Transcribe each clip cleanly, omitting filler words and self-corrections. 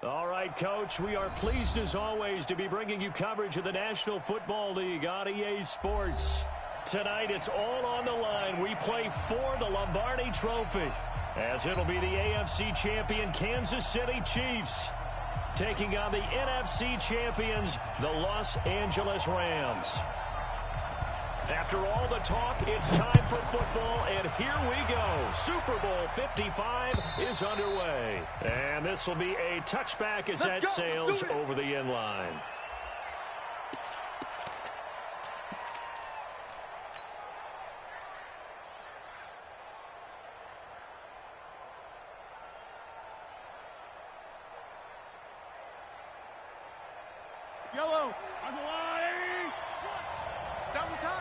All right, Coach, we are pleased as always to be bringing you coverage of the National Football League on EA Sports. Tonight, it's all on the line. We play for the Lombardi Trophy, as it'll be the AFC champion Kansas City Chiefs taking on the NFC champions, the Los Angeles Rams. After all the talk, it's time for football, and here we go. Super Bowl 55 is underway. And this will be a touchback as that sails over the end line. Yellow, on the line. Double time.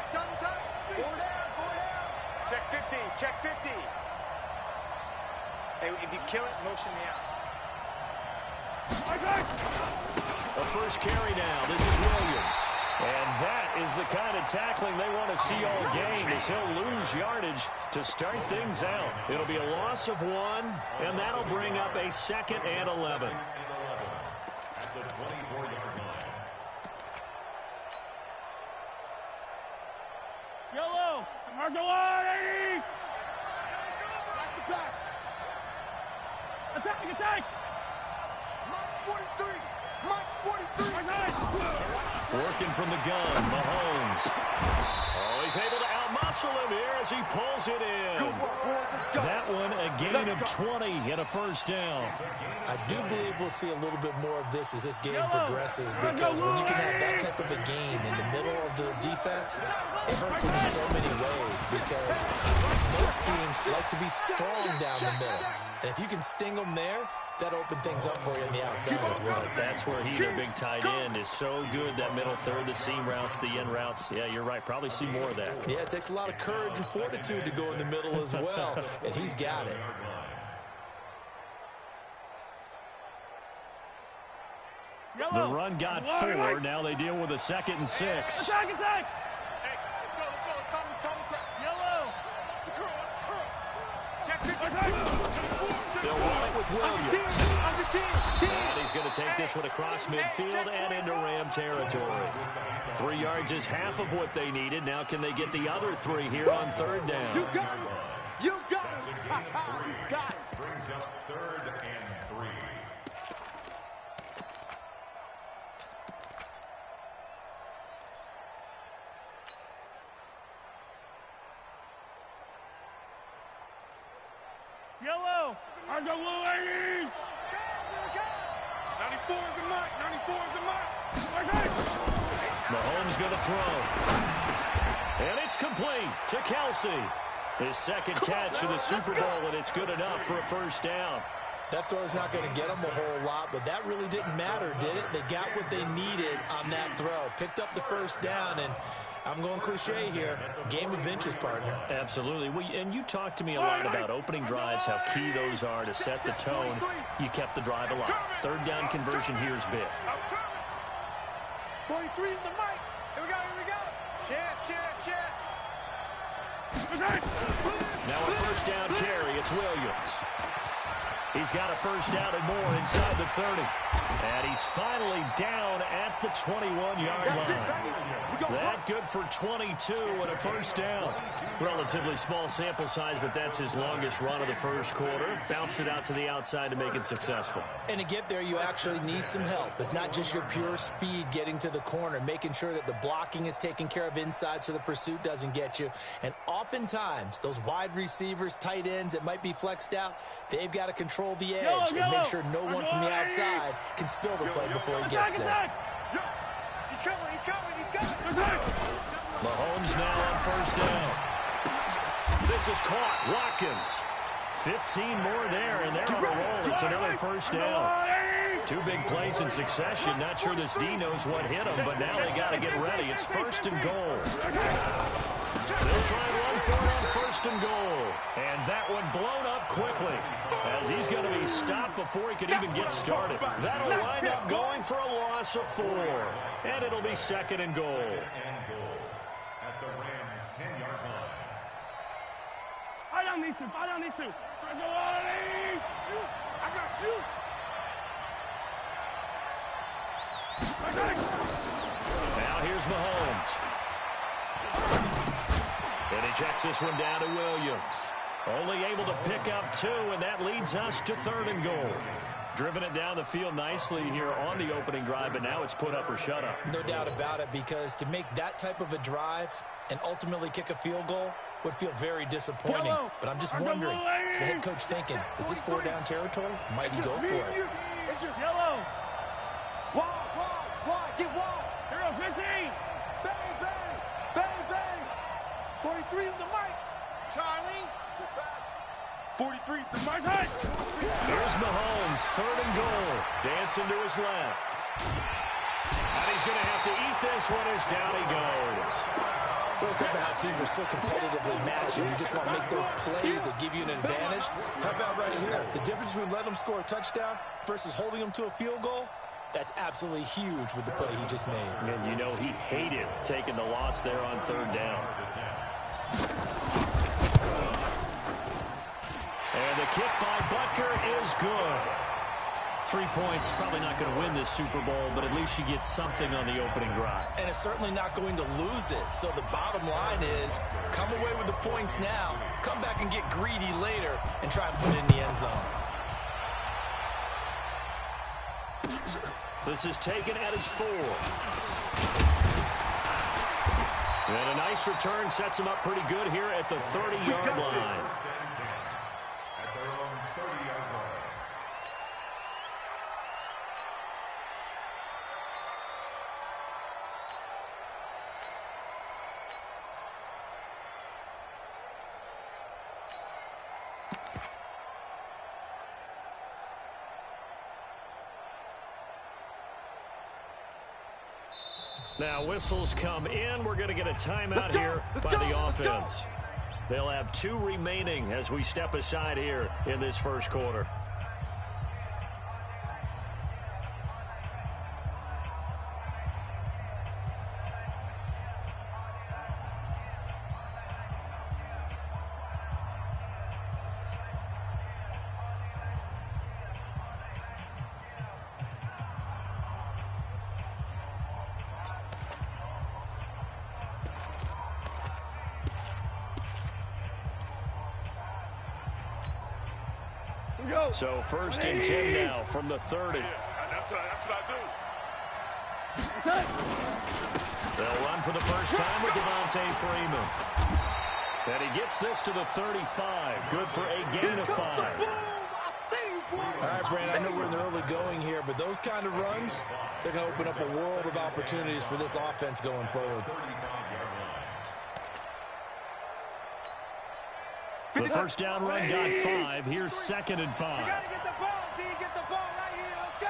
4 down. Check 50, check 50. Hey, if you kill it, motion me out. The first carry now. This is Williams. And that is the kind of tackling they want to see all game, as he'll lose yardage to start things out. It'll be a loss of 1, and that'll bring up a 2nd and 11. At the 24-yard line. Yellow, on the line. Back to pass. Attack. Mike's 43. Working from the gun, Mahomes. Oh, he's able to outmuscle him here as he pulls it in. That one, a gain of 20 and a first down. I do believe we'll see a little bit more of this as this game progresses, because when you can have that type of a game in the middle of the defense, it hurts them in so many ways, because most teams like to be strong down the middle. And if you can sting them there, that opens things up for you on the outside as well. That's where he, their big tight end, is so good, that middle third, the seam routes, the in routes. Yeah, you're right. Probably see more of that. Yeah, it takes a lot of courage and fortitude to go in the middle as well, and he's got it. The run got 4. Now they deal with a 2nd and 6. Attack. Hey, let's go. Come. Yellow. Curl. Check 50. They'll run it with Williams. And he's going to take this one across midfield and into Ram territory. 3 yards is half of what they needed. Now can they get the other 3 here on 3rd down? You got it. You got it. Brings up 3rd and 3. Yellow, on the line. 94 is the mark. Mahomes going to throw. And it's complete to Kelsey. His 2nd catch of the Super Bowl, and it's good enough for a first down. That throw's not going to get them a whole lot, but that really didn't matter, did it? They got what they needed on that throw. Picked up the first down, and I'm going cliche here. Game of inches, partner. Absolutely. And you talked to me a lot about opening drives, how key those are to set the tone. You kept the drive alive. 3rd down conversion here is big. 43 is the mic. Here we go. Chance. Now a first down carry. It's Williams. He's got a first down and more inside the 30. And he's finally down at the 21-yard line. That good for 22 and a first down. Relatively small sample size, but that's his longest run of the first quarter. Bounced it out to the outside to make it successful. And to get there, you actually need some help. It's not just your pure speed getting to the corner, making sure that the blocking is taken care of inside so the pursuit doesn't get you. And oftentimes, those wide receivers, tight ends that might be flexed out, they've got to control the edge and make sure no one from the outside can spill the play before he gets there. He's coming. Mahomes now on first down. This is caught. Watkins. 15 more there, and they're on a roll. It's another first down. 2 big plays in succession. Not sure this D knows what hit him, but now they got to get ready. It's 1st and goal. They'll try and run for it on 1st and goal. And that one blown up quickly, as he's going to be stopped before he can even get started. That'll wind up going for a loss of 4. And it'll be 2nd and goal. At the Rams' 10-yard line. Fight on these two. I got you. Here's Mahomes. And he checks this one down to Williams. Only able to pick up 2, and that leads us to 3rd and goal. Driven it down the field nicely here on the opening drive, but now it's put up or shut up. No doubt about it, because to make that type of a drive and ultimately kick a field goal would feel very disappointing. Yellow. But I'm just wondering, is the head coach thinking, is this 4-down territory? Might he go for it? It's just Yellow. wide, get wide. Hero 15. Bang, bang, bang, bang. 43 is the mic. Charlie. 43 is the mic. Here's Mahomes, 3rd and goal. Dancing to his left. And he's going to have to eat this one as down he goes. Well, it's about how teams are so competitively matched, and you just want to make those plays that give you an advantage. How about right here? The difference between letting them score a touchdown versus holding them to a field goal, that's absolutely huge with the play he just made. And you know he hated taking the loss there on 3rd down. And the kick by Butker is good. 3 points, probably not going to win this Super Bowl, but at least you get something on the opening drive. And it's certainly not going to lose it. So the bottom line is, come away with the points now, come back and get greedy later, and try and put it in the end zone. This is taken at his 4. And a nice return sets him up pretty good here at the 30-yard line. At their own 30-yard line. Now whistles come in. We're going to get a timeout here by the offense. They'll have 2 remaining as we step aside here in this first quarter. So 1st and 10 now from the 30. That's what I do. They'll run for the first time with Devontae Freeman. And he gets this to the 35. Good for a gain of 5. All right, Brandon, I know we're in the early going here, but those kind of runs, they're going to open up a world of opportunities for this offense going forward. The first down run got 5. Here's 2nd and 5. You gotta get the ball, D. Get the ball right here. Let's go.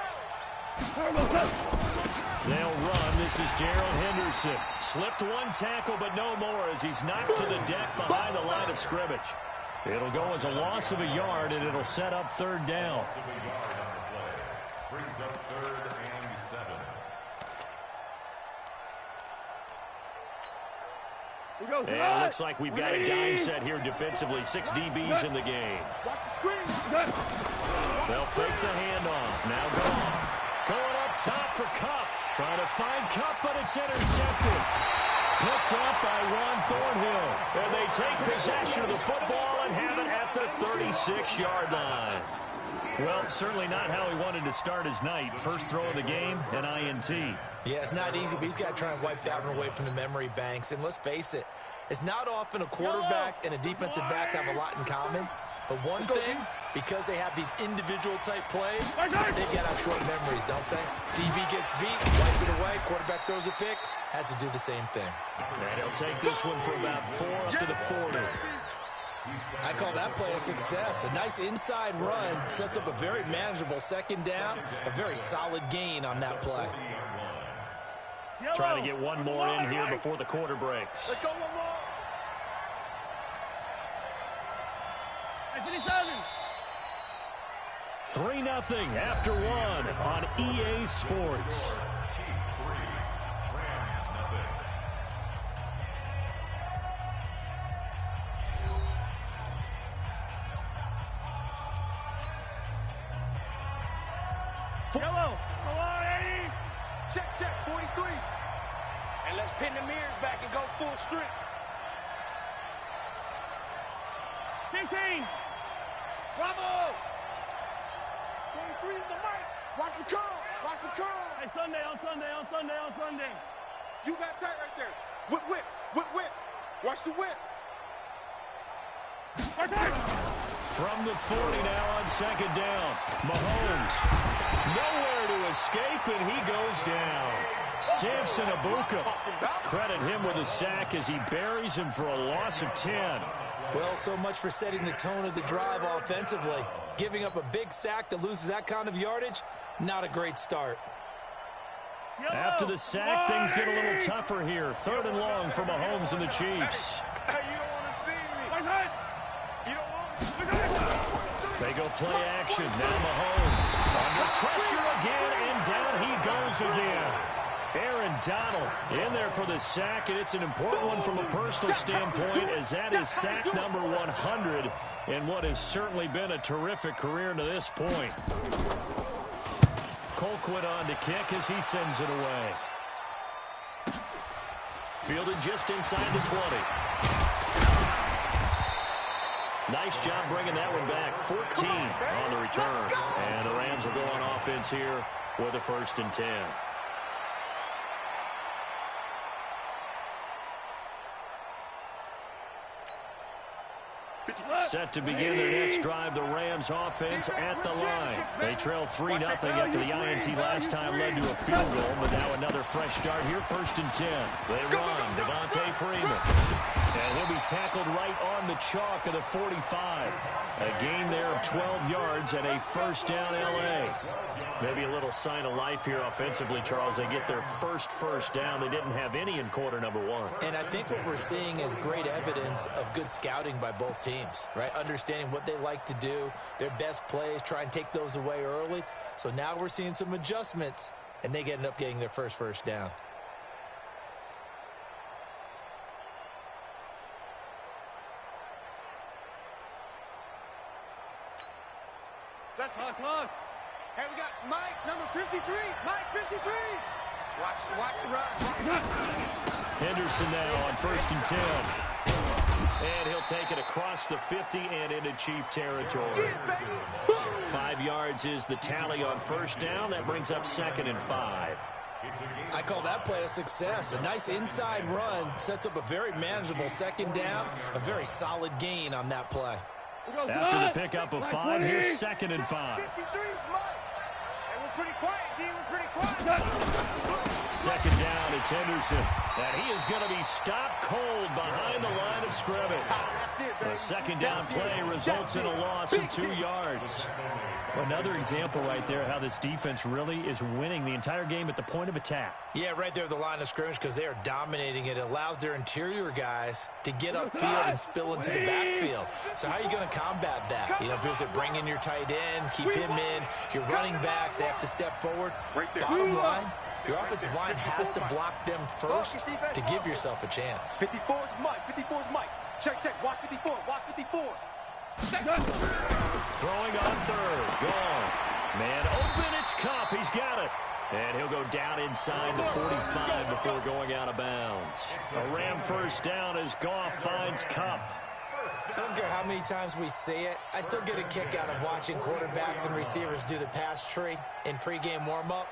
They'll run. This is Darrell Henderson. Slipped 1 tackle, but no more as he's knocked to the deck behind the line of scrimmage. It'll go as a loss of a yard, and it'll set up 3rd down. Loss of a yard on the play. Brings up 3rd and 7. And it looks like we've got a dime set here defensively. 6 DBs in the game. Watch the screen. They'll fake the handoff. Now Goff. Going up top for Kupp. Trying to find Kupp, but it's intercepted. Picked up by Ron Thornhill. And they take possession of the football and have it at the 36-yard line. Well, certainly not how he wanted to start his night. First throw of the game, an INT. Yeah, it's not easy, but he's got to try and wipe that one away from the memory banks. And let's face it, it's not often a quarterback and a defensive back have a lot in common. But one thing, because they have these individual type plays, they've got to have short memories, don't they? DB gets beat, wipe it away, quarterback throws a pick, has to do the same thing. And he'll take this one for about 4 up to the 40. I call that play a success. A nice inside run sets up a very manageable 2nd down, a very solid gain on that play. Trying to get one more in here before the quarter breaks. Let's go one more. 3-0 after 1 on EA Sports. Yellow. Come on, Eddie. Check, 43. And let's pin the mirrors back and go full strength. 15. Bravo. 23 is the mic. Watch the curl. Watch the curl. Hey, Sunday. You got tight right there. Whip, whip, whip, whip. Watch the whip. From the 40 now on second down. Mahomes nowhere to escape, and he goes down. Samson Abuka. Credit him with a sack as he buries him for a loss of 10. Well, so much for setting the tone of the drive offensively. Giving up a big sack that loses that kind of yardage, not a great start. After the sack, things get a little tougher here. 3rd and long for Mahomes and the Chiefs. Hey, you don't want to see me. You don't want to. They go play action. Now Mahomes under pressure again, and down he goes again. Aaron Donald in there for the sack, and it's an important one from a personal standpoint, as that is sack number 100 in what has certainly been a terrific career to this point. Colquitt on to kick as he sends it away. Fielded just inside the 20. Nice job bringing that one back. 14 on the return. And the Rams will go on offense here with a 1st and 10. Set to begin their next drive, the Rams offense at the line. They trail 3-0 after the INT last time led to a field goal, but now another fresh start here, 1st and 10. They run, Devontae Freeman. And he'll be tackled right on the chalk of the 45. A gain there of 12 yards and a 1st down LA. Maybe a little sign of life here offensively, Charles. They get their first down. They didn't have any in quarter number 1. And I think what we're seeing is great evidence of good scouting by both teams, right? Understanding what they like to do, their best plays, try and take those away early. So now we're seeing some adjustments, and they end up getting their first down. That's hot plug. Hey, we got Mike, number 53. Mike, 53. Watch the run. Henderson now on 1st and 10. And he'll take it across the 50 and into Chief territory. 5 yards is the tally on 1st down. That brings up 2nd and 5. I call that play a success. A nice inside run sets up a very manageable 2nd down. A very solid gain on that play. After the pickup of 5, here's 2nd and 5. 53 is Mike. Hey, we're pretty quiet, D. We're pretty quiet. 2nd down, it's Henderson. And he is going to be stopped cold behind the line of scrimmage. The 2nd down play results in a loss of 2 yards. Another example right there how this defense really is winning the entire game at the point of attack. Yeah, right there at the line of scrimmage because they are dominating it. It allows their interior guys to get upfield and spill into the backfield. So how are you going to combat that? You know, if it bring in your tight end, keep him in, your running backs, they have to step forward. Bottom line, your offensive line has to block them first to give yourself a chance. 54 is Mike. 54 is Mike. Check. Watch 54. Watch 54. Throwing on 3rd. Goff. Man open, it's Cup. He's got it. And he'll go down inside the 45 before going out of bounds. A Ram 1st down as Goff finds Cup. I don't care how many times we see it. I still get a kick out of watching quarterbacks and receivers do the pass tree in pregame warm-up.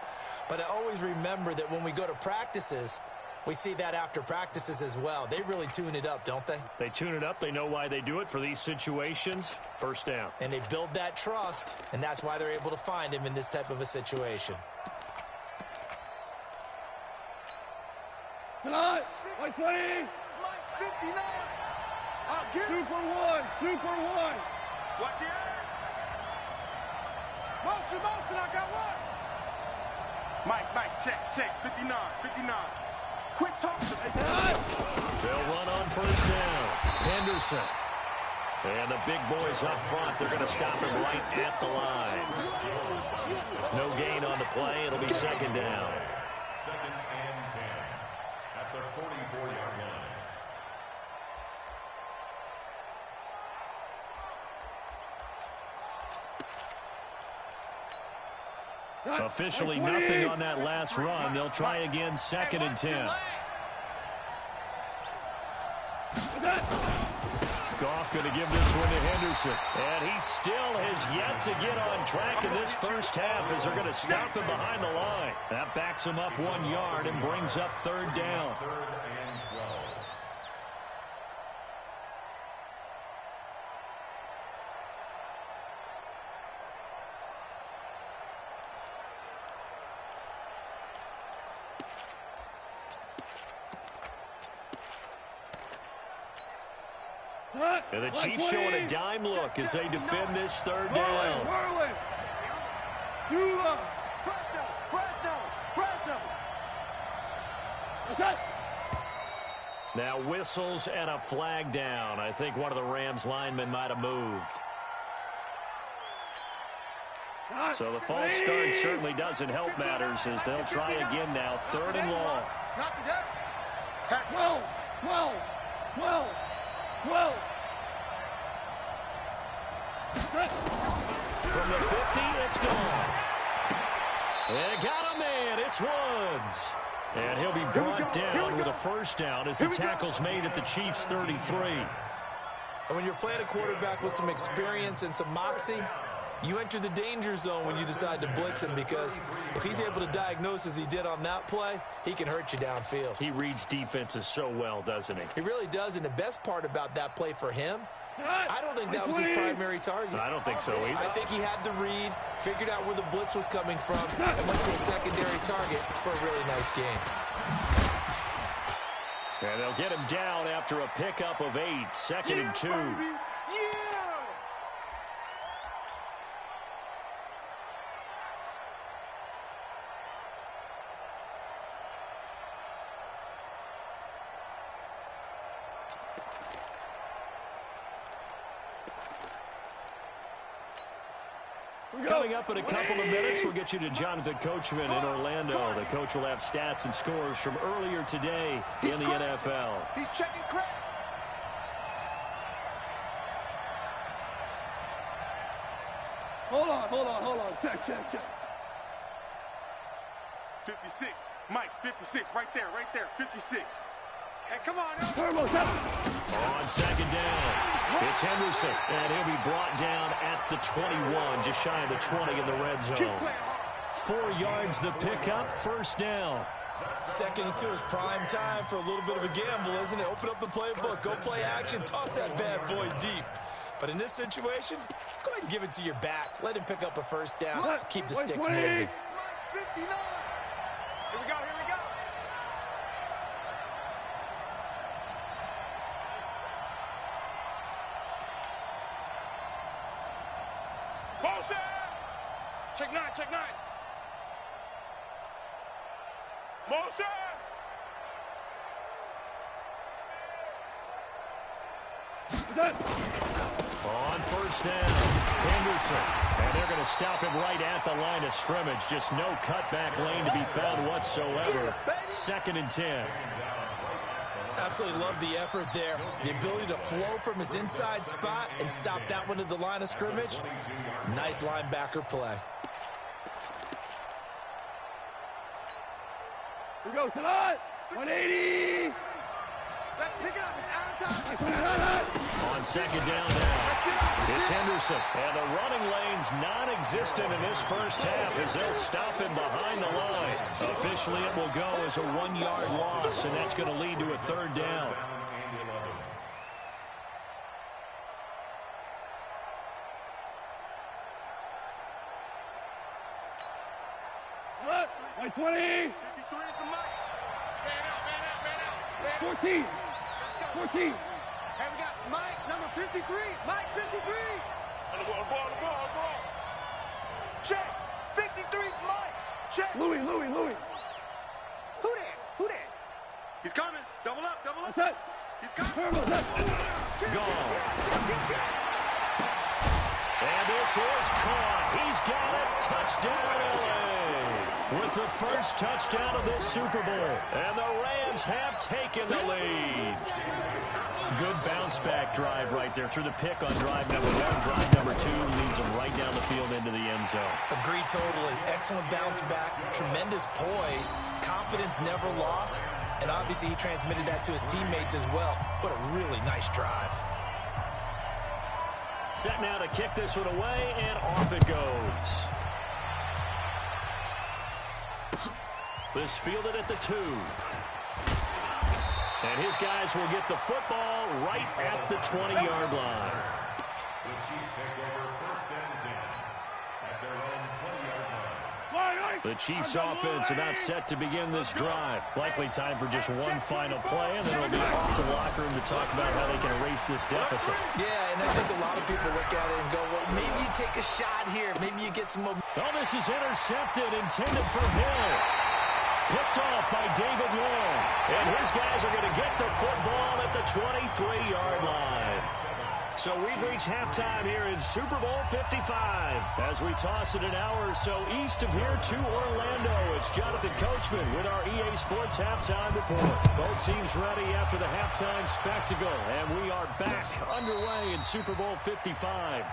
But I always remember that when we go to practices, we see that after practices as well. They really tune it up, don't they? They tune it up. They know why they do it for these situations. 1st down. And they build that trust, and that's why they're able to find him in this type of a situation. Tonight, Mike 20. Mike's 59. I'll get 2 for 1. 2 for 1. Watch the air. Motion. I got one. Mike, check. 59. Quick talk. They'll run on 1st down. Henderson. And the big boys up front, they're going to stop him right at the line. No gain on the play. It'll be 2nd down. 2nd and 10 at the 44-yard line. Officially nothing on that last run. They'll try again, 2nd and 10. Goff going to give this one to Henderson. And he still has yet to get on track in this first half as they're going to stop him behind the line. That backs him up 1 yard and brings up third down. And the Chiefs showing a dime look as they defend this third down. Now whistles and a flag down. I think one of the Rams linemen might have moved. So the false start certainly doesn't help matters as they'll try again now. Third and long. 12. From the 50, it's gone. And got a man. It's Woods. And he'll be brought down with a first down as the tackle's made at the Chiefs' 33. And when you're playing a quarterback with some experience and some moxie, you enter the danger zone when you decide to blitz him, because if he's able to diagnose as he did on that play, he can hurt you downfield. He reads defenses so well, doesn't he? He really does, and the best part about that play for him, I don't think that was his primary target. I don't think so either. I think he had the read, figured out where the blitz was coming from, and went to a secondary target for a really nice game. And they'll get him down after a pickup of 8, 2nd and 2. Coming up in a couple of minutes, we'll get you to Jonathan Coachman in Orlando. The coach will have stats and scores from earlier today in the NFL. He's checking credit. Hold on. Check. 56. Mike, 56. Right there. 56. And come on. Turbo, 7. On second down, it's Henderson, and he'll be brought down at the 21, just shy of the 20 in the red zone. 4 yards the pickup, first down. 2nd and 2 is prime time for a little bit of a gamble, isn't it? Open up the playbook, go play action, toss that bad boy deep. But in this situation, go ahead and give it to your back. Let him pick up a first down. Keep the sticks moving. 59. Here we go. Motion! Check 9. Motion! On first down, Henderson. And they're going to stop him right at the line of scrimmage. Just no cutback lane to be found whatsoever. 2nd and 10. Absolutely love the effort there. The ability to flow from his inside spot and stop that one at the line of scrimmage. Nice linebacker play. Here we go, tonight. 180. Let's pick it up. It's out of time. On second down now, it's Henderson. And the running lane's non-existent in this first half as they'll stop him behind the line. Officially, it will go as a 1-yard loss, and that's going to lead to a third down. Right, 20. 53 is the mic. Man out. 14. 14. And we got Mike, number 53. Mike, 53. On the ball. Check. 53's Mike. Check. Louis. Who that? He's coming. Double up. That's it. He's coming. Turbo, 7. Gone. And this is caught. He's got it. Touchdown, LA. With the first touchdown of this Super Bowl. And the Rams have taken the lead. Good bounce-back drive right there through the pick on drive number 1. Drive number 2 leads them right down the field into the end zone. Agree totally. Excellent bounce back. Tremendous poise. Confidence never lost. And obviously he transmitted that to his teammates as well. What a really nice drive. Set now to kick this one away, and off it goes. This fielded at the 2. And his guys will get the football right at the 20-yard line. The Chiefs take over first and 10 at their own 20-yard line. The Chiefs offense about set to begin this drive. Likely time for just one final play, and then it'll be off to the locker room to talk about how they can erase this deficit. Yeah, and I think a lot of people look at it and go, well, maybe you take a shot here. Maybe you get some momentum. Oh, this is intercepted, intended for Hill. Picked off by David Long. And his guys are going to get the football at the 23-yard line. So we've reached halftime here in Super Bowl 55. As we toss it an hour or so east of here to Orlando, it's Jonathan Coachman with our EA Sports Halftime Report. Both teams ready after the halftime spectacle. And we are back underway in Super Bowl 55.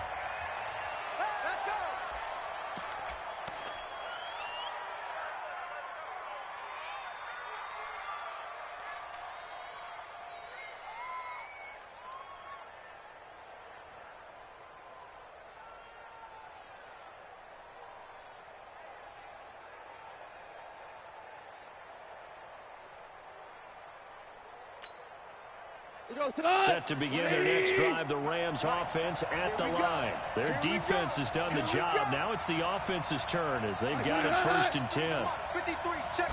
Set to begin their next drive, the Rams offense at the line. Their defense has done the job. Now it's the offense's turn as they've got it 1st and 10. 53, check.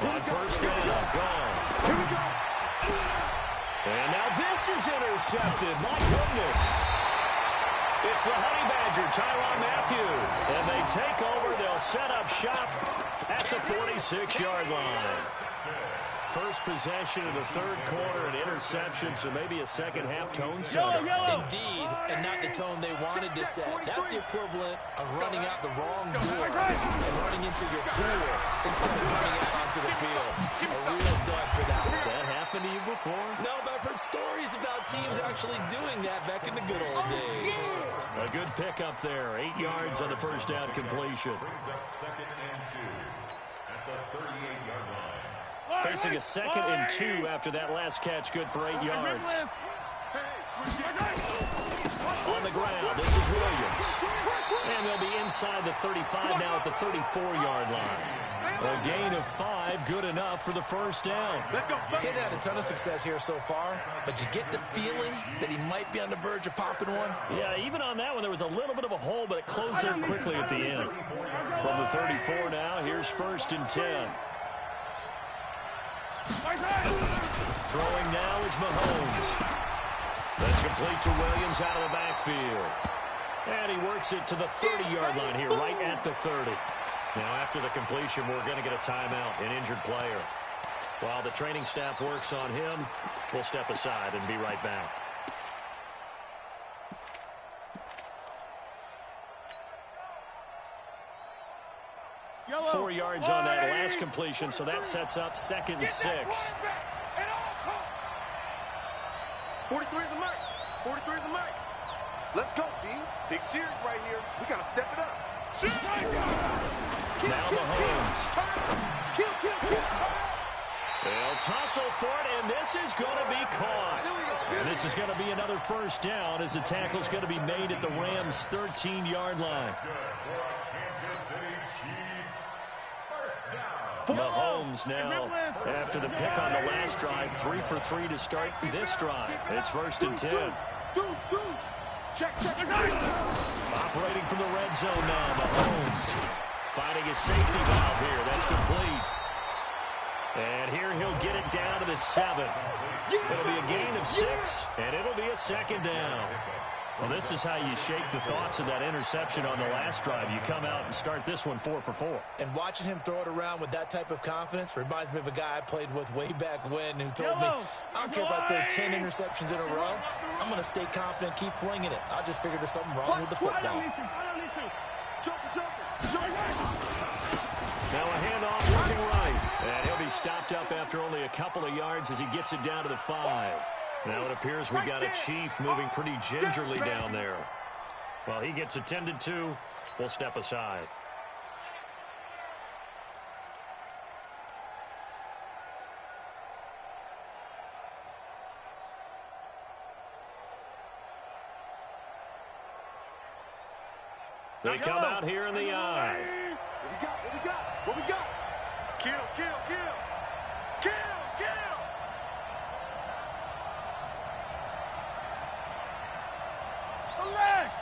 On first down, gone. Here we go. And now this is intercepted. My goodness. It's the Honey Badger, Tyrann Mathieu. And they take over. They'll set up shop at the 46-yard line. First possession of the third quarter, an interception, so maybe a second-half tone setter. Indeed, and not the tone they wanted to set. That's the equivalent of running out the wrong door and running into your pool instead of running out onto the field. A real dud for that one. Has that happened to you before? No, but I've heard stories about teams actually doing that back in the good old days. A good pickup there. 8 yards on the first down completion. Brings up 2nd and 2 at the 38-yard line. Facing a 2nd and 2 after that last catch, good for 8 yards. On the ground, this is Williams. And they'll be inside the 35 now at the 34-yard line. A gain of 5, good enough for the first down. He's had a ton of success here so far, but you get the feeling that he might be on the verge of popping one. Yeah, even on that one, there was a little bit of a hole, but it closed there quickly at the end. From the 34 now, here's 1st and 10. Throwing now is Mahomes. That's complete to Williams out of the backfield. And he works it to the 30-yard line here, right at the 30. Now, after the completion, we're going to get a timeout, an injured player. While the training staff works on him, we'll step aside and be right back. Yellow. 4 yards on that last completion, so that sets up 2nd and 6. 43 is the mic. 43 is the mic. Let's go, D. Big series right here. We got to step it up. Now Mahomes. Kill. They'll tussle for it, and this is going to be caught. And this is going to be another first down as the tackle's going to be made at the Rams' 13-yard line. Mahomes now, after the pick on the last drive, 3 for 3 to start this drive. It's 1st and 10. Check. Operating from the red zone now, Mahomes. Finding his safety valve here. That's complete. And here he'll get it down to the 7. It'll be a gain of 6, and it'll be a 2nd down. Well, this is how you shake the thoughts of that interception on the last drive. You come out and start this one 4 for 4. And watching him throw it around with that type of confidence reminds me of a guy I played with way back when who told me, I don't care if I throw 10 interceptions in a row. I'm going to stay confident, keep flinging it. I just figured there's something wrong with the football. Now a handoff working right. And he'll be stopped up after only a couple of yards as he gets it down to the 5. Now it appears we got a Chief moving pretty gingerly down there. While he gets attended to, we'll step aside. They come out here in the I. What we got? What we got? Kill, kill, kill. Kill, kill. Correct!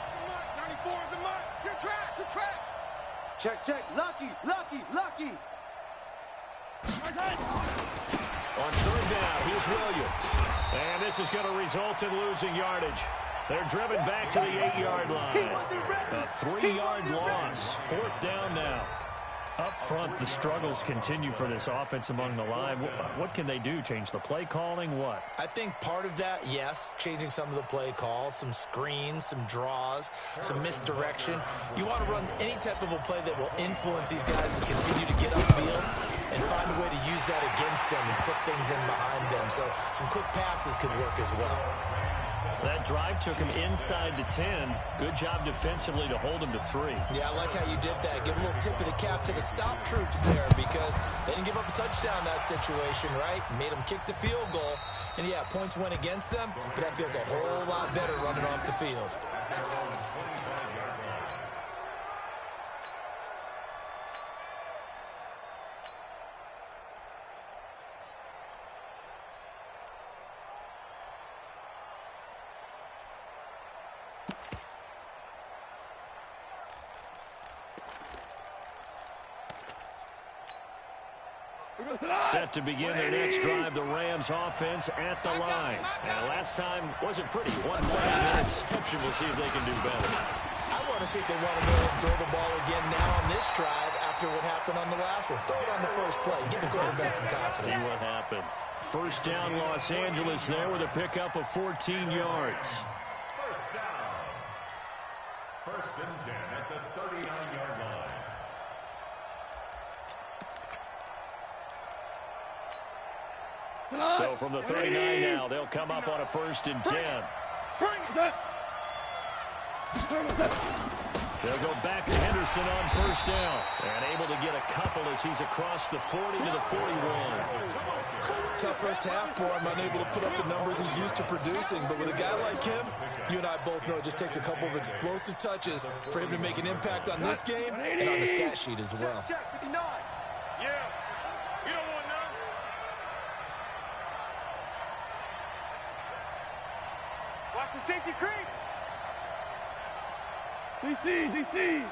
94 is the mark. You're trash, you're trash. Check, check. Lucky, lucky, lucky. On third down, here's Williams. And this is going to result in losing yardage. They're driven back to the 8-yard line. A 3-yard loss. Fourth down now. Up front, the struggles continue for this offense among the line. What can they do? Change the play calling? What? I think part of that, yes, changing some of the play calls, some screens, some draws, some misdirection. You want to run any type of a play that will influence these guys to continue to get upfield and find a way to use that against them and slip things in behind them. So some quick passes could work as well. That drive took him inside the 10. Good job defensively to hold him to 3. Yeah, I like how you did that. Give a little tip of the cap to the stop troops there because they didn't give up a touchdown in that situation, right? Made them kick the field goal. And, yeah, points went against them, but that feels a whole lot better running off the field. Set to begin their next drive, the Rams offense at the line. And last time wasn't pretty. One play interception. We'll see if they can do better. I want to see if they want to go and throw the ball again now on this drive after what happened on the last one. Throw it on the first play. Give the quarterback some confidence. See what happens. First down, Los Angeles there with a pickup of 14 yards. First down. First and 10 at the 39-yard line. So from the 39 now, they'll come up on a first and 10. They'll go back to Henderson on first down. And able to get a couple as he's across the 40 to the 41. Tough first half for him, unable to put up the numbers he's used to producing. But with a guy like him, you and I both know it just takes a couple of explosive touches for him to make an impact on this game and on the stat sheet as well. Check, 59. Yeah. You don't want none. Watch the safety creep. DC.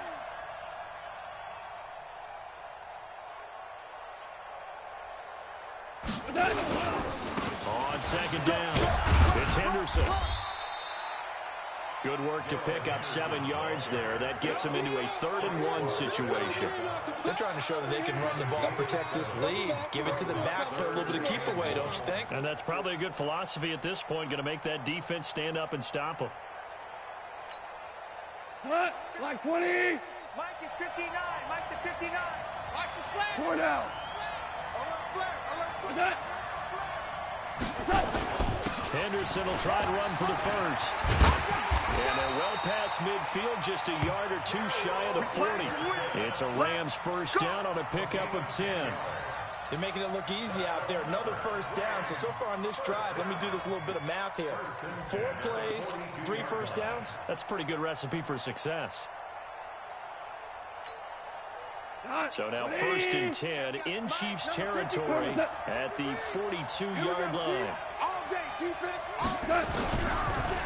On second down, it's Henderson. Good work to pick up 7 yards there. That gets them into a 3rd-and-1 situation. They're trying to show that they can run the ball and protect this lead. Give it to the backs, play a little bit of keep away, don't you think? And that's probably a good philosophy at this point. Going to make that defense stand up and stop them. Cut. Like 20. Mike is 59. Mike to 59. Watch the slant. 4 down. Alert flare. What's that? Henderson will try to run for the first. And they're well past midfield, just a yard or 2 shy of the 40. It's a Rams first down on a pickup of 10. They're making it look easy out there. Another first down. So far on this drive, let me do this little bit of math here. 4 plays, 3 first downs. That's a pretty good recipe for success. So now 1st and 10 in Chiefs territory at the 42-yard line. All day, defense. All day.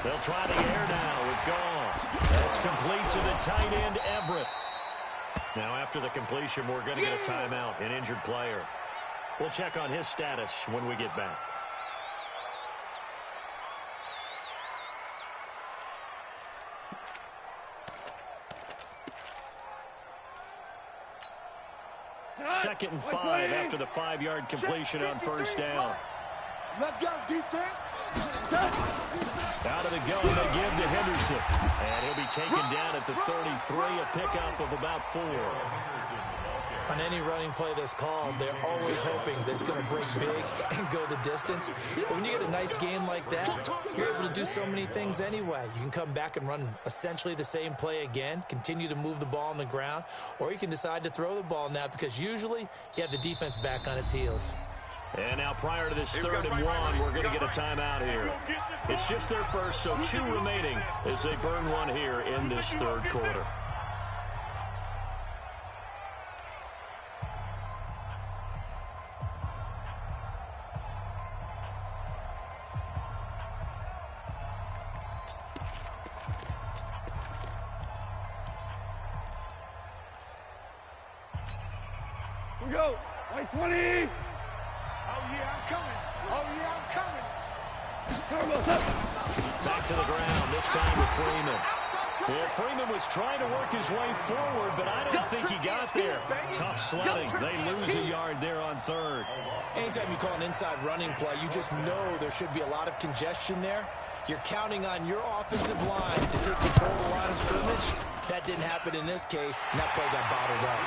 They'll try the air now with Goff. That's complete to the tight end, Everett. Now after the completion, we're going to get a timeout, an injured player. We'll check on his status when we get back. Second and 5 after the 5-yard completion on first down. Let's go, defense. Out of the gun, they give to Henderson. And he'll be taken down at the 33, a pickup of about 4. On any running play that's called, they're always hoping that it's going to break big and go the distance. But when you get a nice game like that, you're able to do so many things anyway. You can come back and run essentially the same play again, continue to move the ball on the ground, or you can decide to throw the ball now because usually you have the defense back on its heels. And now prior to this 3rd and 1, we're going to get a timeout here. It's just their first, so 2 remaining as they burn one here in this 3rd quarter. We go. Like 20. Oh, yeah, I'm coming. Oh, yeah, I'm coming. Back to the ground, this time with Freeman. Well, Freeman was trying to work his way forward, but I don't think he got there. Tough sledding. They lose a yard there on third. Anytime you call an inside running play, you just know there should be a lot of congestion there. You're counting on your offensive line to take control of the line of scrimmage. That didn't happen in this case, and that play got bottled up.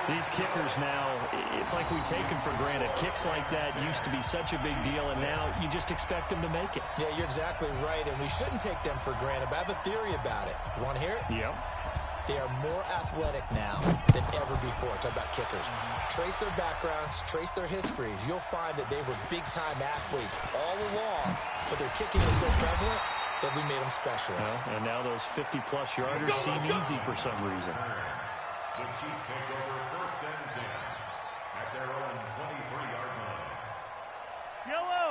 These kickers now, it's like we take them for granted. Kicks like that used to be such a big deal, and now you just expect them to make it. Yeah, you're exactly right, and we shouldn't take them for granted, but I have a theory about it. You want to hear it? Yep. They are more athletic now than ever before. Talk about kickers. Trace their backgrounds, trace their histories. You'll find that they were big-time athletes all along, but their kicking is so prevalent that we made them specialists. Well, and now those 50-plus yarders seem easy for some reason. The Chiefs take over first and 10 at their own 23-yard line.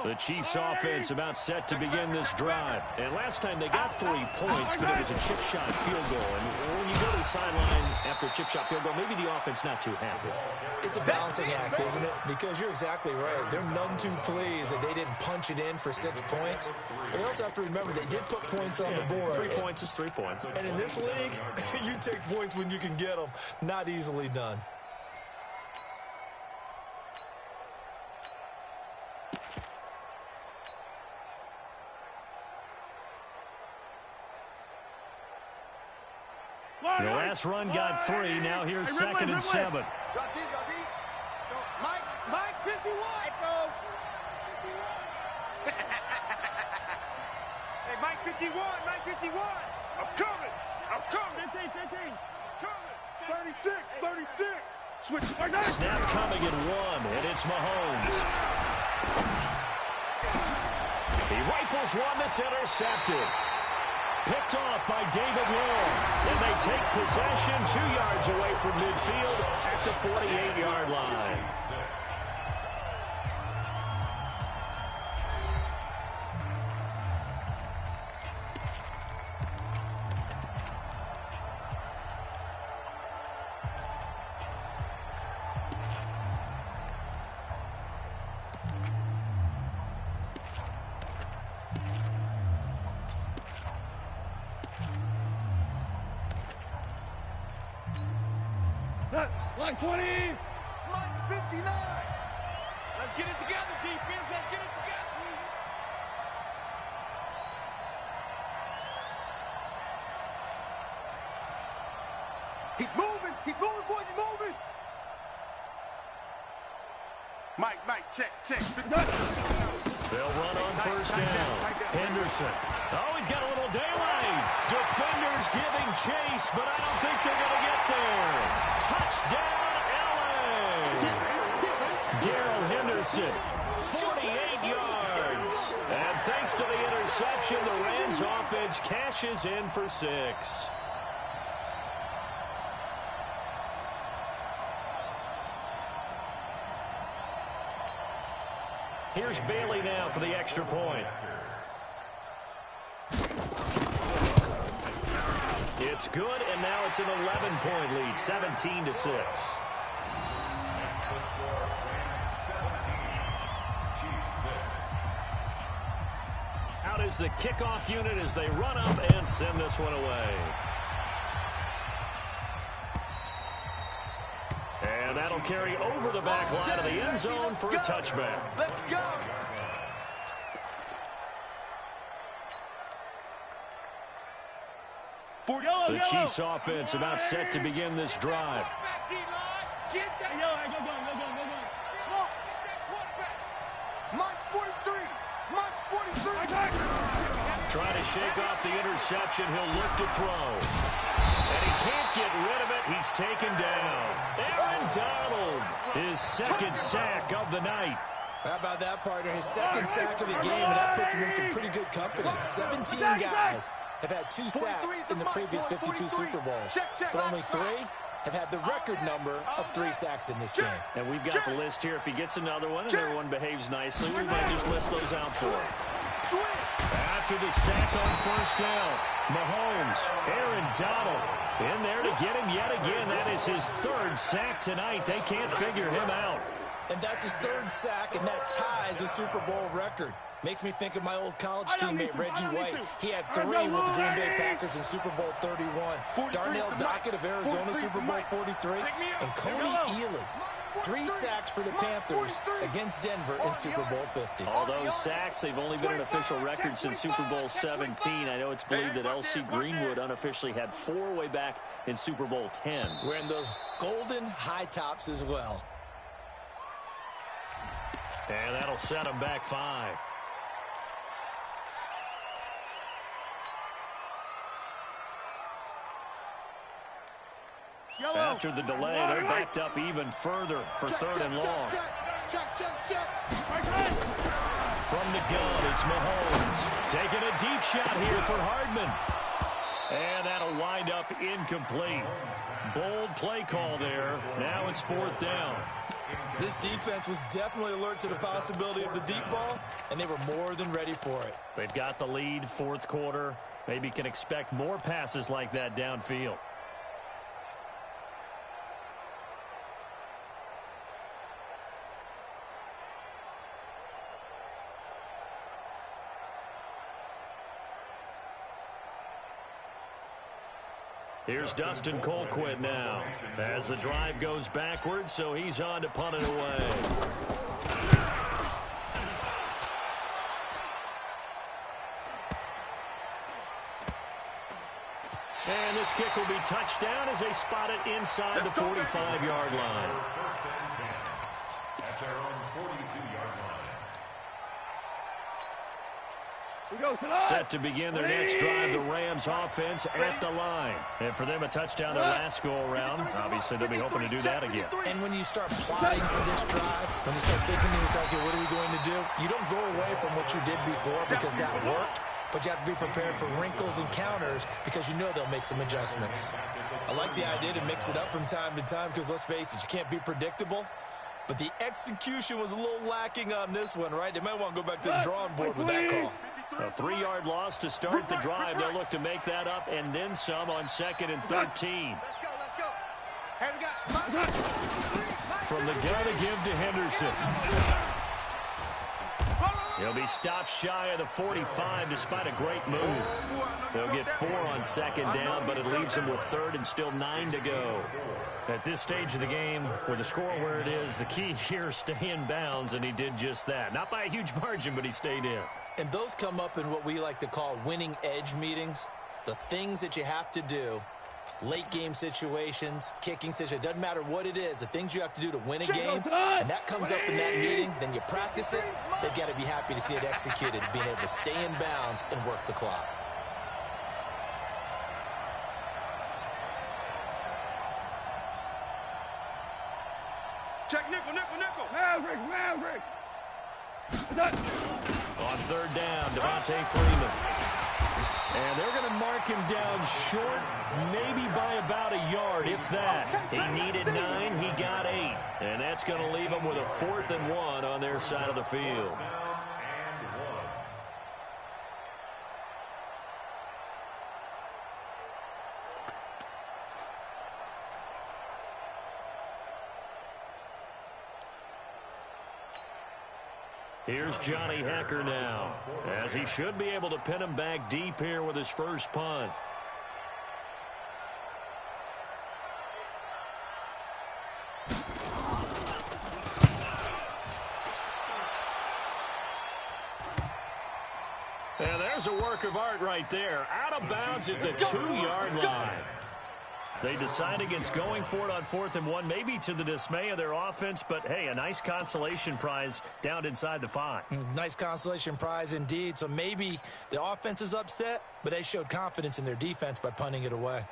The Chiefs offense about set to begin this drive. And last time they got 3 points, but it was a chip shot field goal. And when you go to the sideline after a chip shot field goal, maybe the offense not too happy. It's a balancing act, isn't it? Because you're exactly right. They're none too pleased that they didn't punch it in for 6 points. But they also have to remember they did put points on the board. 3 points is 3 points. And in this league, you take points when you can get them. Not easily done. The last run got 3. Now here's second and 7. Drop deep, drop deep. Go. Mike, 51. Go. Hey, Mike 51, Mike 51. I'm coming. 15. Coming. 36. Switch. Snap coming at 1, and it's Mahomes. He rifles one that's intercepted. Picked off by David Long, and they take possession 2 yards away from midfield at the 48-yard line. Like 20. Mike 59. Let's get it together, defense. Let's get it together. He's moving, boys, he's moving. Mike, check. They'll run on first down. Henderson. Oh, he's got a little daylight. Defenders giving chase, but I don't think they're going to get there. Touchdown, LA. Darrell Henderson, 48 yards. And thanks to the interception, the Rams offense cashes in for 6. Here's Bailey now for the extra point. It's good, and now it's an 11-point lead, 17-6. Out is the kickoff unit as they run up and send this one away. And that'll carry over the back line of the end zone for a touchback. Let's go. The Chiefs offense about set to begin this drive. Mike's 43. Trying to shake off the interception. He'll look to throw. And he can't get rid of it. He's taken down. Aaron Donald, his second sack of the night. How about that, partner? His second sack of the game, and that puts him in some pretty good company. 17 guys have had 2 sacks in the previous 52 Super Bowls, but only 3 have had the record number of 3 sacks in this game. And we've got the list here. If he gets another one and everyone behaves nicely, we might just list those out for him. After the sack on first down, Mahomes, Aaron Donald, In there to get him yet again. That is his third sack tonight. They can't figure him out. And that's his third sack, and that ties a Super Bowl record. Makes me think of my old college teammate, Reggie White. He had 3 with the Green Bay Packers in Super Bowl 31. Darnell Dockett of Arizona, Super Bowl 43. And Coney Ealy, 3 sacks for the Panthers against Denver in Super Bowl 50. All those sacks, they've only been an official record since Super Bowl 17. I know it's believed that L.C. Greenwood unofficially had 4 way back in Super Bowl 10. Wearing those golden high tops as well. And that'll set him back 5. After the delay, they're backed up even further for third and long. From the gun, it's Mahomes. Taking a deep shot here for Hardman. And that'll wind up incomplete. Bold play call there. Now it's 4th down. This defense was definitely alert to the possibility of the deep ball, and they were more than ready for it. They've got the lead, 4th quarter. Maybe can expect more passes like that downfield. Here's Dustin Colquitt now as the drive goes backwards, so he's on to punt it away. And this kick will be touchdown as they spot it inside the 45-yard line. At their own 42-yard line. Set to begin their next drive, the Rams offense at the line. And for them, a touchdown their last go-around. Obviously, they'll be hoping to do that again. And when you start plotting for this drive, when you start thinking to yourself, okay, what are we going to do? You don't go away from what you did before because that worked, but you have to be prepared for wrinkles and counters because you know they'll make some adjustments. I like the idea to mix it up from time to time because, let's face it, you can't be predictable. But the execution was a little lacking on this one, right? They might want to go back to the drawing board with that call. A 3-yard loss to start the drive. They'll look to make that up and then some on 2nd and 13. Let's go. Hey, we got From the gun to give to Henderson. He'll be stopped shy of the 45 despite a great move. They'll get 4 on 2nd down, but it leaves them with 3rd and still 9 to go. At this stage of the game, with the score where it is, the key here is stay in bounds, and he did just that. Not by a huge margin, but he stayed in. And those come up in what we like to call winning edge meetings. The things that you have to do, late game situations, kicking situations, doesn't matter what it is, the things you have to do to win a game, and that comes up in that meeting, then you practice it, they've got to be happy to see it executed, being able to stay in bounds and work the clock. Check nickel. Maverick. On 3rd down, Devontae Freeman. And they're going to mark him down short, maybe by about a yard, if that. He needed 9, he got 8. And that's going to leave him with a 4th and 1 on their side of the field. Here's Johnny Hacker now, as he should be able to pin him back deep here with his first punt. And there's a work of art right there. Out of bounds at the 2-yard line. They decide against going for it on 4th and 1, maybe to the dismay of their offense, but hey, a nice consolation prize down inside the 5. Nice consolation prize indeed. So maybe the offense is upset, but they showed confidence in their defense by punting it away.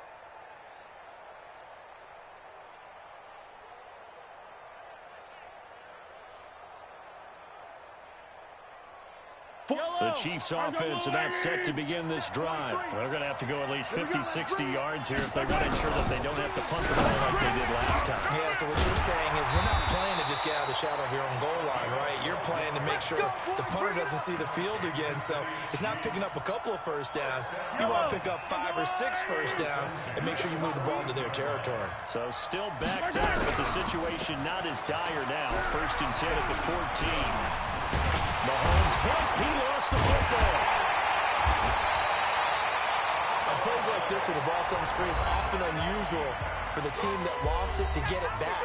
The Chiefs offense about set to begin this drive. They're going to have to go at least 50, 60 yards here if they want to ensure that they don't have to punt the ball like they did last time. Yeah, so what you're saying is we're not playing to just get out of the shadow of your own goal line, right? You're playing to make sure the punter doesn't see the field again. So it's not picking up a couple of first downs. You want to pick up 5 or 6 first downs and make sure you move the ball into their territory. So still backed up, but the situation not as dire now. 1st and 10 at the 14. Mahomes hit. He lost the football. On plays like this where the ball comes free, it's often unusual for the team that lost it to get it back.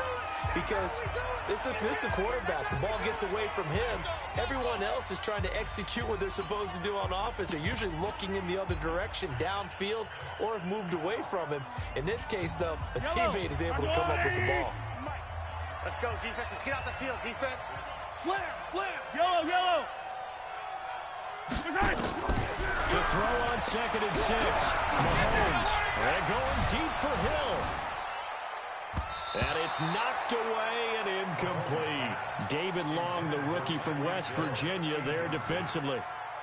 Because this is the quarterback. The ball gets away from him. Everyone else is trying to execute what they're supposed to do on offense. They're usually looking in the other direction, downfield, or have moved away from him. In this case, though, a teammate is able to come up with the ball. Let's go, defense. Let's get out the field, defense. Slam, slam. Yellow, yellow. To throw on 2nd and 6. Mahomes. They're going deep for Hill. And it's knocked away and incomplete. David Long, the rookie from West Virginia, there defensively.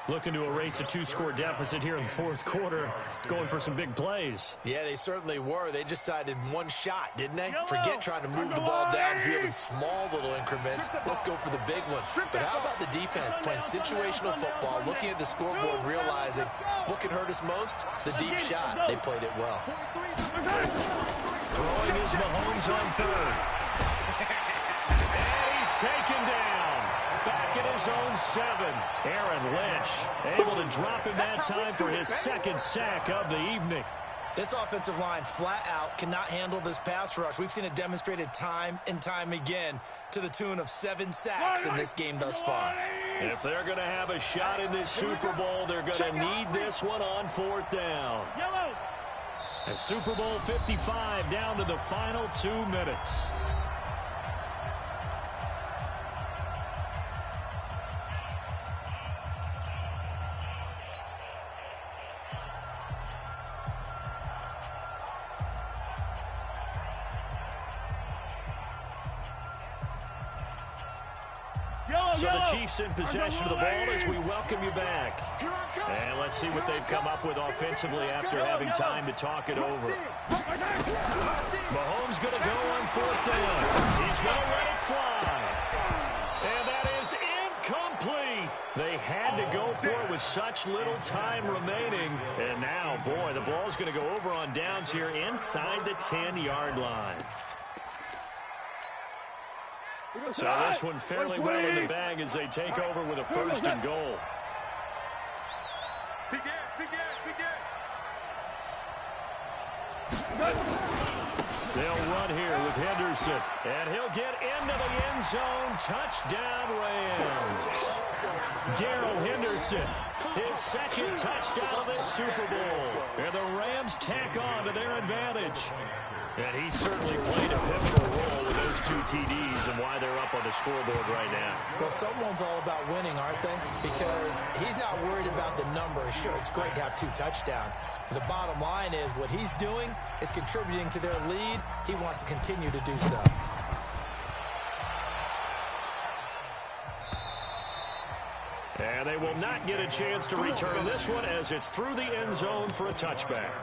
Looking to erase a 2-score deficit here in the 4th quarter. Going for some big plays. Yeah, they certainly were. They just decided one shot, didn't they? Forget trying to move the ball downfield in small little increments. Let's go for the big one. But how about the defense playing situational football, looking at the scoreboard, realizing what can hurt us most? The deep shot. They played it well. Throwing is Mahomes on 3rd. And he's taken down. Back at his own 7. Aaron Lynch able to drop him that time for his 2nd sack of the evening. This offensive line flat out cannot handle this pass rush. We've seen it demonstrated time and time again to the tune of 7 sacks in this game thus far. If they're going to have a shot in this Super Bowl, they're going to need this one on 4th down. And Super Bowl 55 down to the final 2 minutes. So the Chiefs in possession of the ball as we welcome you back. And let's see what they've come up with offensively after having time to talk it over. Mahomes going to go on 4th down. He's going to let it fly. And that is incomplete. They had to go for it with such little time remaining. And now, boy, the ball's going to go over on downs here inside the 10-yard line. So this one fairly well in the bag as they take over with a 1st and goal. They'll run here with Henderson. And he'll get into the end zone. Touchdown, Rams. Darrell Henderson, his 2nd touchdown of this Super Bowl. And the Rams tack on to their advantage. And he certainly played a pivotal role with those 2 TDs and why they're up on the scoreboard right now. Well, someone's all about winning, aren't they? Because he's not worried about the number. Sure, it's great to have 2 touchdowns. But the bottom line is what he's doing is contributing to their lead. He wants to continue to do so. And they will not get a chance to return this one as it's through the end zone for a touchback.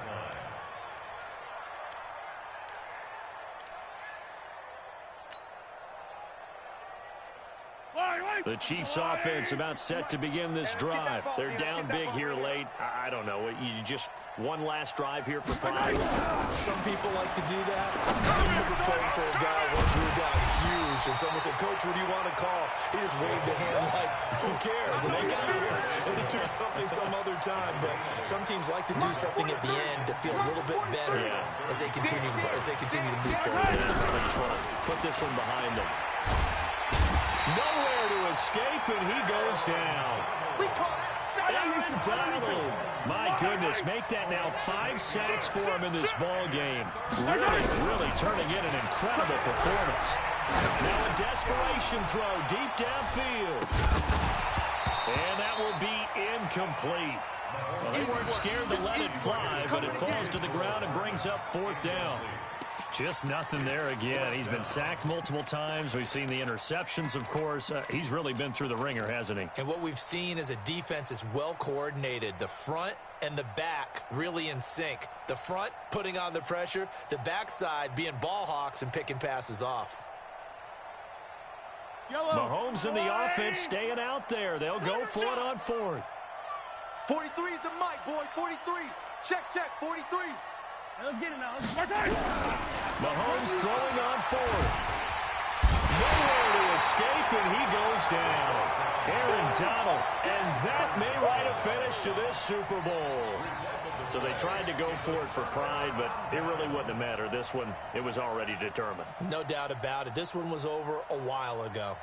The Chiefs offense about set to begin this drive. They're down big here late. I don't know. You just one last drive here for pride. Some people like to do that. I remember playing for a guy once we were down huge, and someone said, "Coach, what do you want to call?" He just waved a hand like, "Who cares? Let's get out here and do something some other time." But some teams like to do something at the end to feel a little bit better as they continue to move forward. Yeah, I just want to put this one behind them. Nowhere to escape, and he goes down. Aaron Donald. My goodness, make that now 5 sacks for him in this ball game. Really turning in an incredible performance. Now a desperation throw deep downfield. And that will be incomplete. Well, they weren't scared to let it fly, but it falls to the ground and brings up 4th down. Just nothing there again. He's been sacked multiple times. We've seen the interceptions, of course. He's really been through the ringer, hasn't he? And what we've seen is a defense that's well coordinated. The front and the back really in sync. The front putting on the pressure, the backside being ball hawks and picking passes off. Mahomes and the offense staying out there. They'll go for it on fourth. 43 is the mic, boy. 43. Check, 43. Let's get it now. Mahomes throwing on fourth. Nowhere to escape, and he goes down. Aaron Donald, and that may write a finish to this Super Bowl. So they tried to go for it for pride, but it really wouldn't have mattered. This one, it was already determined. No doubt about it. This one was over a while ago.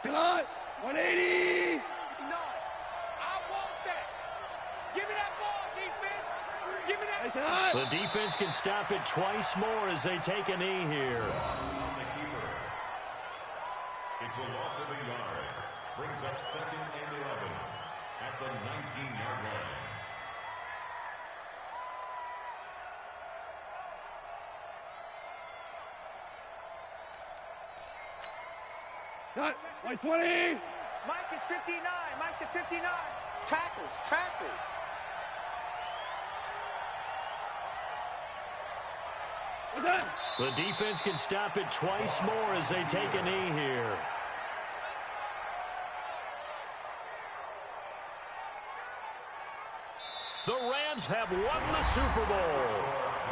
Come on. 180. I want that. Give me that ball, defense. Give me that. The defense can stop it twice more as they take a knee here. It's a loss of a yard. Brings up 2nd and 11 at the 19-yard line. Cut. 120. Mike is 59. Mike to 59. Tackles. What's that? The defense can stop it twice more as they take a knee here. The Rams have won the Super Bowl,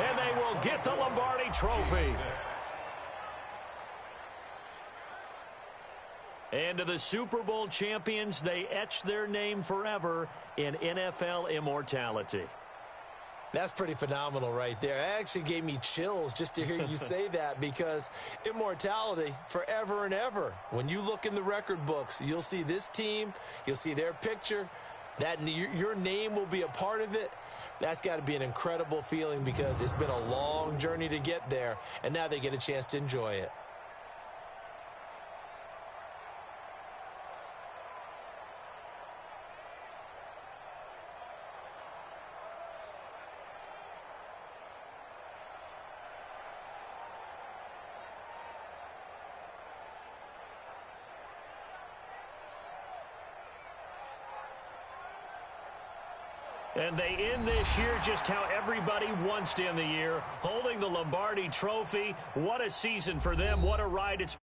and they will get the Lombardi Trophy. And to the Super Bowl champions, they etch their name forever in NFL immortality. That's pretty phenomenal right there. It actually gave me chills just to hear you say that, because immortality forever and ever. When you look in the record books, you'll see this team, you'll see their picture, that your name will be a part of it. That's got to be an incredible feeling, because it's been a long journey to get there, and now they get a chance to enjoy it. And they end this year just how everybody wants to end the year, holding the Lombardi Trophy. What a season for them. What a ride it's